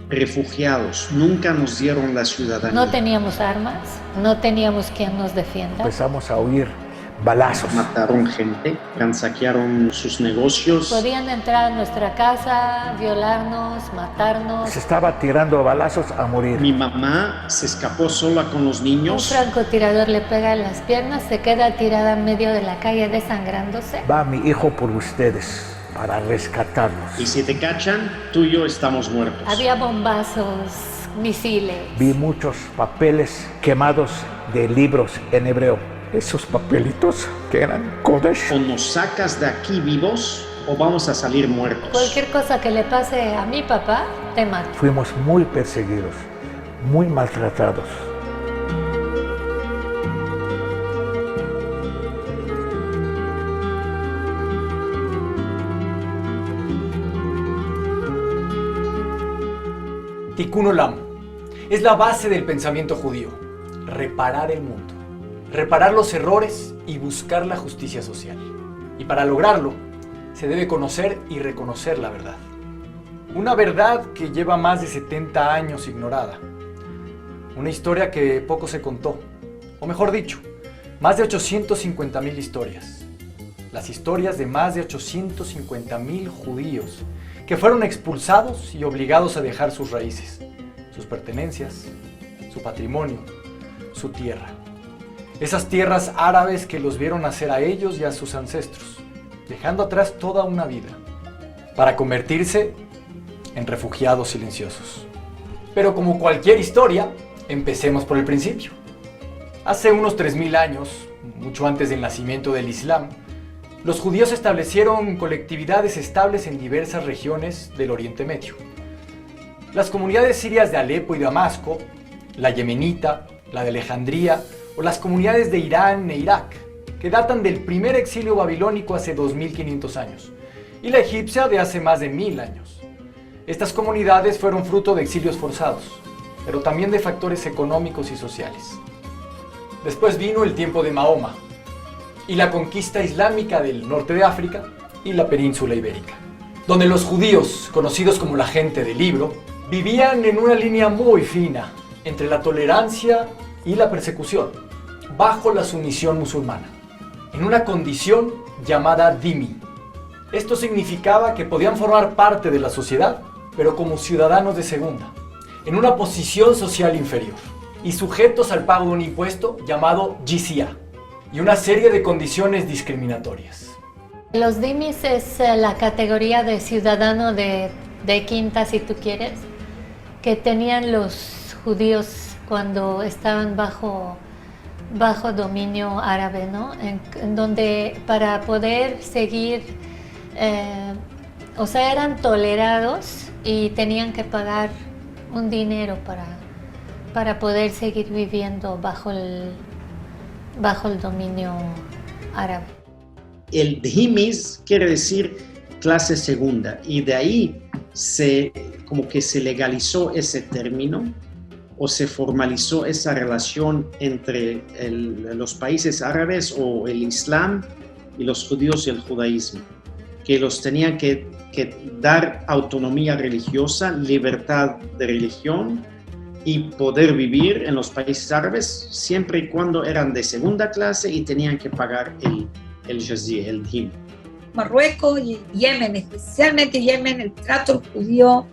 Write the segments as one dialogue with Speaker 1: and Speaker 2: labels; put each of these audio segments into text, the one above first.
Speaker 1: refugiados, nunca nos dieron la ciudadanía.
Speaker 2: No teníamos armas, no teníamos quien nos defienda.
Speaker 3: Empezamos a oír balazos.
Speaker 1: Mataron gente, ransaquearon sus negocios.
Speaker 2: Podían entrar a nuestra casa, violarnos, matarnos.
Speaker 3: Se estaba tirando a balazos a morir.
Speaker 1: Mi mamá se escapó sola con los
Speaker 2: Un
Speaker 1: niños.
Speaker 2: francotirador le pega en las piernas, se queda tirada en medio de la calle desangrándose.
Speaker 3: Va mi hijo por ustedes para rescatarlos.
Speaker 1: Y si te cachan, tú y yo estamos muertos.
Speaker 2: Había bombazos, misiles.
Speaker 3: Vi muchos papeles quemados de libros en hebreo. Esos papelitos que eran Kodesh.
Speaker 1: O nos sacas de aquí vivos o vamos a salir muertos.
Speaker 2: Cualquier cosa que le pase a mi papá, te mato.
Speaker 3: Fuimos muy perseguidos, muy maltratados.
Speaker 4: Tikkun Olam es la base del pensamiento judío, reparar el mundo, reparar los errores y buscar la justicia social. Y para lograrlo, se debe conocer y reconocer la verdad. Una verdad que lleva más de 70 años ignorada. Una historia que poco se contó, o mejor dicho, más de 850,000 historias. Las historias de más de 850,000 judíos que fueron expulsados y obligados a dejar sus raíces, sus pertenencias, su patrimonio, su tierra. Esas tierras árabes que los vieron nacer a ellos y a sus ancestros, dejando atrás toda una vida, para convertirse en refugiados silenciosos. Pero como cualquier historia, empecemos por el principio. Hace unos 3000 años, mucho antes del nacimiento del Islam, los judíos establecieron colectividades estables en diversas regiones del Oriente Medio. Las comunidades sirias de Alepo y Damasco, la yemenita, la de Alejandría o las comunidades de Irán e Irak, que datan del primer exilio babilónico hace 2500 años, y la egipcia de hace más de 1000 años. Estas comunidades fueron fruto de exilios forzados, pero también de factores económicos y sociales. Después vino el tiempo de Mahoma y la conquista islámica del norte de África y la península ibérica, donde los judíos, conocidos como la gente del libro, vivían en una línea muy fina entre la tolerancia y la persecución, bajo la sumisión musulmana, en una condición llamada dhimmi. Esto significaba que podían formar parte de la sociedad, pero como ciudadanos de segunda, en una posición social inferior, y sujetos al pago de un impuesto llamado jizya, y una serie de condiciones discriminatorias.
Speaker 2: Los dhimmis es la categoría de ciudadano de quinta, si tú quieres, que tenían los judíos cuando estaban bajo dominio árabe, ¿no? En donde para poder seguir, eran tolerados y tenían que pagar un dinero para poder seguir viviendo bajo el dominio árabe.
Speaker 1: El dhimmis quiere decir clase segunda y de ahí como que se legalizó ese término o se formalizó esa relación entre los países árabes o el Islam y los judíos y el judaísmo, que los tenían que dar autonomía religiosa, libertad de religión y poder vivir en los países árabes siempre y cuando eran de segunda clase y tenían que pagar el jizya, el dhimmi.
Speaker 5: Marruecos y Yemen, especialmente Yemen, el trato judío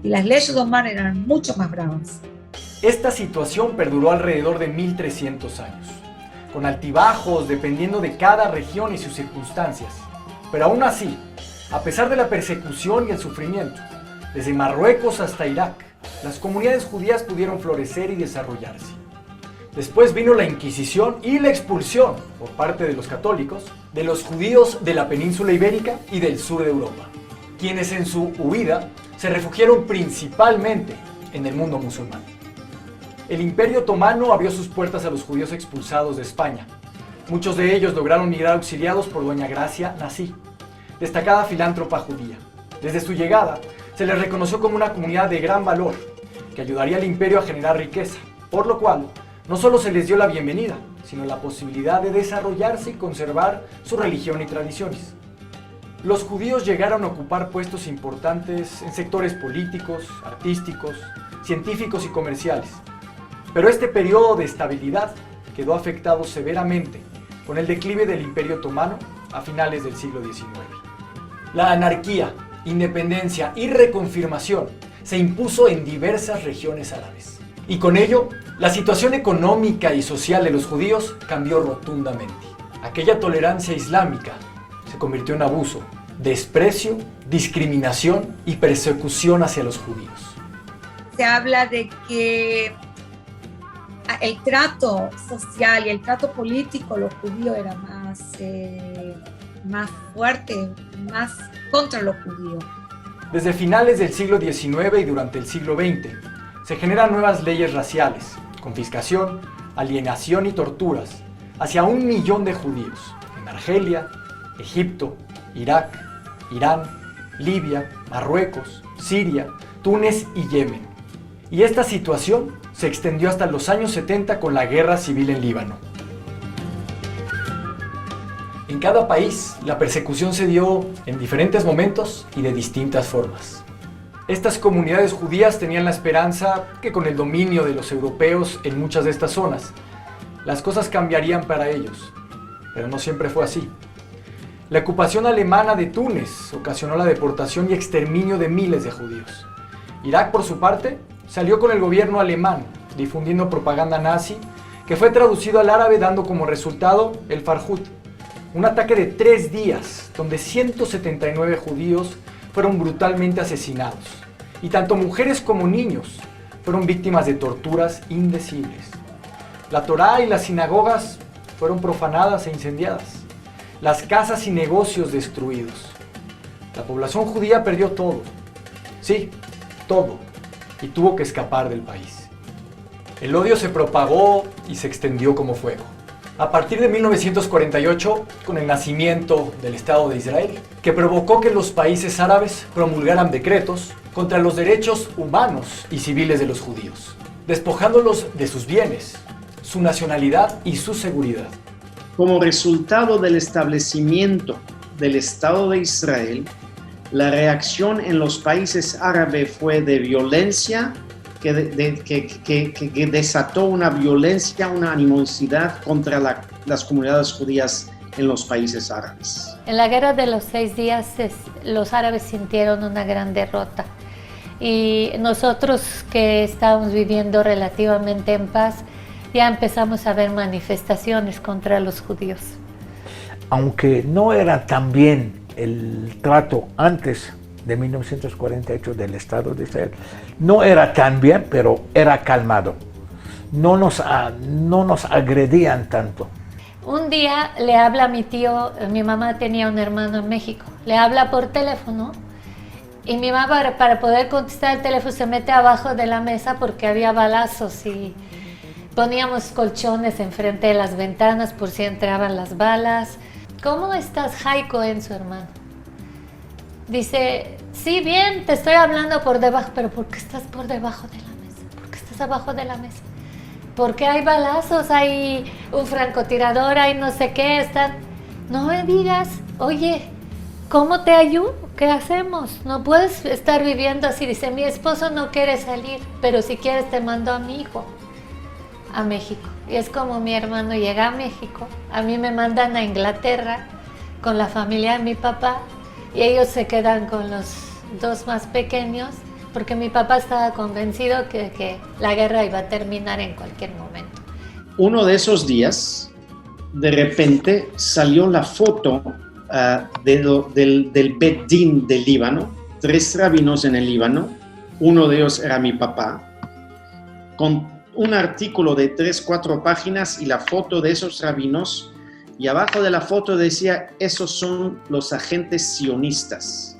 Speaker 5: y las leyes otomanas eran mucho más bravas.
Speaker 4: Esta situación perduró alrededor de 1300 años, con altibajos dependiendo de cada región y sus circunstancias. Pero aún así, a pesar de la persecución y el sufrimiento, desde Marruecos hasta Irak, las comunidades judías pudieron florecer y desarrollarse. Después vino la Inquisición y la expulsión, por parte de los católicos, de los judíos de la península ibérica y del sur de Europa, quienes en su huida se refugiaron principalmente en el mundo musulmán. El Imperio Otomano abrió sus puertas a los judíos expulsados de España. Muchos de ellos lograron migrar auxiliados por doña Gracia Nassí, destacada filántropa judía. Desde su llegada, se les reconoció como una comunidad de gran valor, que ayudaría al imperio a generar riqueza, por lo cual no solo se les dio la bienvenida, sino la posibilidad de desarrollarse y conservar su religión y tradiciones. Los judíos llegaron a ocupar puestos importantes en sectores políticos, artísticos, científicos y comerciales. Pero este periodo de estabilidad quedó afectado severamente con el declive del Imperio Otomano a finales del siglo XIX. La anarquía, independencia y reconfirmación se impuso en diversas regiones árabes. Y con ello, la situación económica y social de los judíos cambió rotundamente. Aquella tolerancia islámica se convirtió en abuso, desprecio, discriminación y persecución hacia los judíos.
Speaker 5: Se habla de que el trato social y el trato político los judíos era más fuerte, más contra los judíos.
Speaker 4: Desde finales del siglo XIX y durante el siglo XX, se generan nuevas leyes raciales, confiscación, alienación y torturas hacia 1 millón de judíos en Argelia, Egipto, Irak, Irán, Libia, Marruecos, Siria, Túnez y Yemen. Y esta situación se extendió hasta los años 70 con la guerra civil en Líbano. En cada país, la persecución se dio en diferentes momentos y de distintas formas. Estas comunidades judías tenían la esperanza que con el dominio de los europeos en muchas de estas zonas, las cosas cambiarían para ellos, pero no siempre fue así. La ocupación alemana de Túnez ocasionó la deportación y exterminio de miles de judíos. Irak, por su parte, salió con el gobierno alemán, difundiendo propaganda nazi, que fue traducido al árabe dando como resultado el Farhut, un ataque de 3 días, donde 179 judíos fueron brutalmente asesinados, y tanto mujeres como niños fueron víctimas de torturas indecibles. La Torá y las sinagogas fueron profanadas e incendiadas, las casas y negocios destruidos. La población judía perdió todo, sí, todo, y tuvo que escapar del país. El odio se propagó y se extendió como fuego. A partir de 1948, con el nacimiento del Estado de Israel, que provocó que los países árabes promulgaran decretos contra los derechos humanos y civiles de los judíos, despojándolos de sus bienes, su nacionalidad y su seguridad.
Speaker 1: Como resultado del establecimiento del Estado de Israel, la reacción en los países árabes fue de violencia que desató una violencia, una animosidad contra las comunidades judías en los países árabes.
Speaker 2: En la guerra de los 6 días, los árabes sintieron una gran derrota. Y nosotros que estábamos viviendo relativamente en paz, ya empezamos a ver manifestaciones contra los judíos.
Speaker 3: Aunque no era tan bien el trato antes de 1948 del Estado de Israel, no era tan bien, pero era calmado. No nos agredían tanto.
Speaker 2: Un día le habla a mi tío, mi mamá tenía un hermano en México, le habla por teléfono y mi mamá para poder contestar el teléfono se mete abajo de la mesa porque había balazos y poníamos colchones enfrente de las ventanas por si entraban las balas. ¿Cómo estás, Jaiko? En su hermano. Dice, sí, bien, te estoy hablando por debajo, pero ¿por qué estás por debajo de la mesa? ¿Por qué estás abajo de la mesa? Porque hay balazos, hay un francotirador, hay no sé qué, están... No me digas, oye, ¿cómo te ayudo? ¿Qué hacemos? No puedes estar viviendo así. Dice, mi esposo no quiere salir, pero si quieres te mando a mi hijo a México. Y es como mi hermano llega a México, a mí me mandan a Inglaterra con la familia de mi papá y ellos se quedan con los 2 más pequeños porque mi papá estaba convencido que la guerra iba a terminar en cualquier momento.
Speaker 1: Uno de esos días, de repente salió la foto del Bet Din del Líbano, 3 rabinos en el Líbano, uno de ellos era mi papá, con un artículo de 3-4 páginas y la foto de esos rabinos, y abajo de la foto decía, esos son los agentes sionistas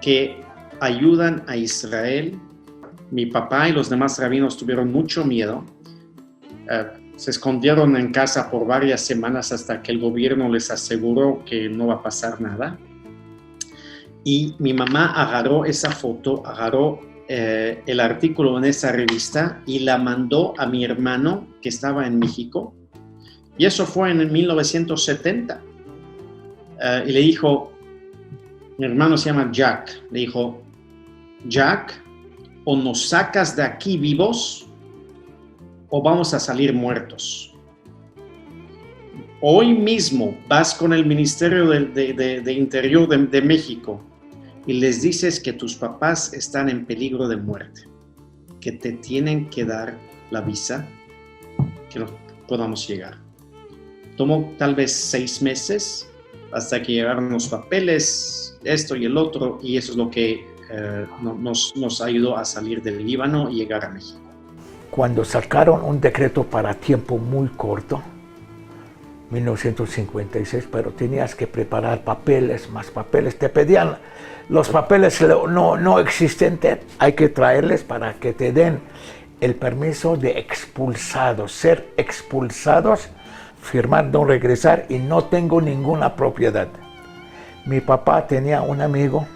Speaker 1: que ayudan a Israel. Mi papá y los demás rabinos tuvieron mucho miedo, se escondieron en casa por varias semanas hasta que el gobierno les aseguró que no va a pasar nada. Y mi mamá agarró esa foto, agarró el artículo en esa revista y la mandó a mi hermano que estaba en México, y eso fue en 1970, y le dijo, Mi hermano se llama Jack. Le dijo, Jack, o nos sacas de aquí vivos o vamos a salir muertos. Hoy mismo vas con el Ministerio de Interior de México y les dices que tus papás están en peligro de muerte, que te tienen que dar la visa, que no podamos llegar. Tomó tal vez 6 meses hasta que llegaron los papeles, esto y el otro, y eso es lo que nos ayudó a salir del Líbano y llegar a México.
Speaker 3: Cuando sacaron un decreto para tiempo muy corto, 1956, pero tenías que preparar papeles, más papeles, te pedían los papeles no existentes, hay que traerles para que te den el permiso de expulsados, ser expulsados, firmar, no regresar y no tengo ninguna propiedad. Mi papá tenía un amigo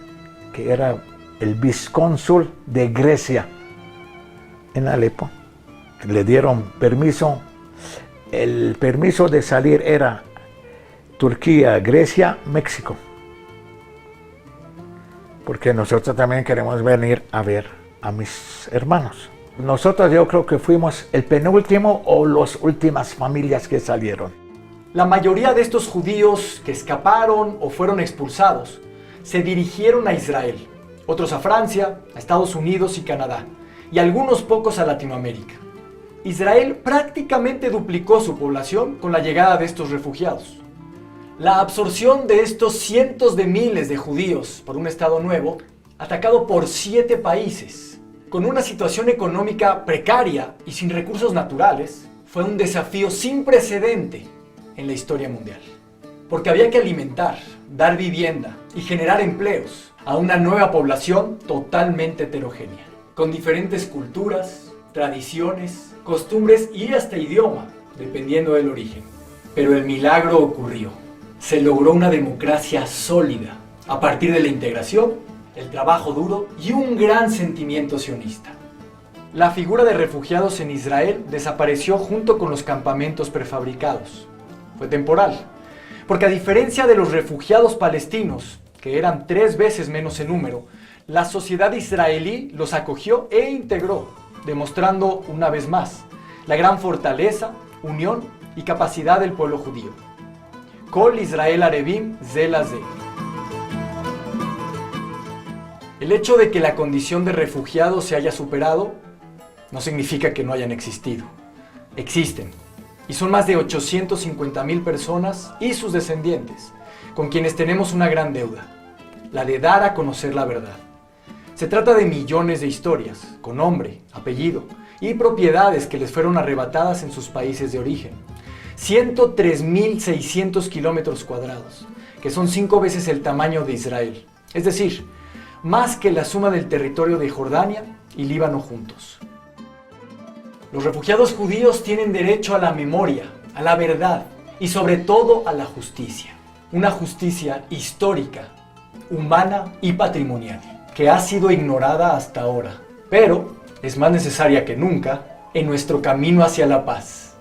Speaker 3: que era el viscónsul de Grecia en Alepo. Le dieron permiso. El permiso de salir era Turquía, Grecia, México. Porque nosotros también queremos venir a ver a mis hermanos. Nosotros yo creo que fuimos el penúltimo o las últimas familias que salieron.
Speaker 4: La mayoría de estos judíos que escaparon o fueron expulsados se dirigieron a Israel, otros a Francia, a Estados Unidos y Canadá, y algunos pocos a Latinoamérica. Israel prácticamente duplicó su población con la llegada de estos refugiados. La absorción de estos cientos de miles de judíos por un Estado nuevo, atacado por 7 países, con una situación económica precaria y sin recursos naturales, fue un desafío sin precedente en la historia mundial. Porque había que alimentar, dar vivienda y generar empleos a una nueva población totalmente heterogénea, con diferentes culturas, tradiciones, costumbres y hasta idioma, dependiendo del origen. Pero el milagro ocurrió. Se logró una democracia sólida a partir de la integración, el trabajo duro y un gran sentimiento sionista. La figura de refugiados en Israel desapareció junto con los campamentos prefabricados. Fue temporal, porque a diferencia de los refugiados palestinos, que eran 3 veces menos en número, la sociedad israelí los acogió e integró, demostrando una vez más la gran fortaleza, unión y capacidad del pueblo judío. Kol Israel Arevim Ze Laze. El hecho de que la condición de refugiado se haya superado no significa que no hayan existido. Existen, y son más de 850,000 personas y sus descendientes, con quienes tenemos una gran deuda, la de dar a conocer la verdad. Se trata de millones de historias, con nombre, apellido y propiedades que les fueron arrebatadas en sus países de origen. 103,600 kilómetros cuadrados, que son 5 veces el tamaño de Israel, es decir, más que la suma del territorio de Jordania y Líbano juntos. Los refugiados judíos tienen derecho a la memoria, a la verdad y sobre todo a la justicia. Una justicia histórica, humana y patrimonial, que ha sido ignorada hasta ahora, pero es más necesaria que nunca en nuestro camino hacia la paz.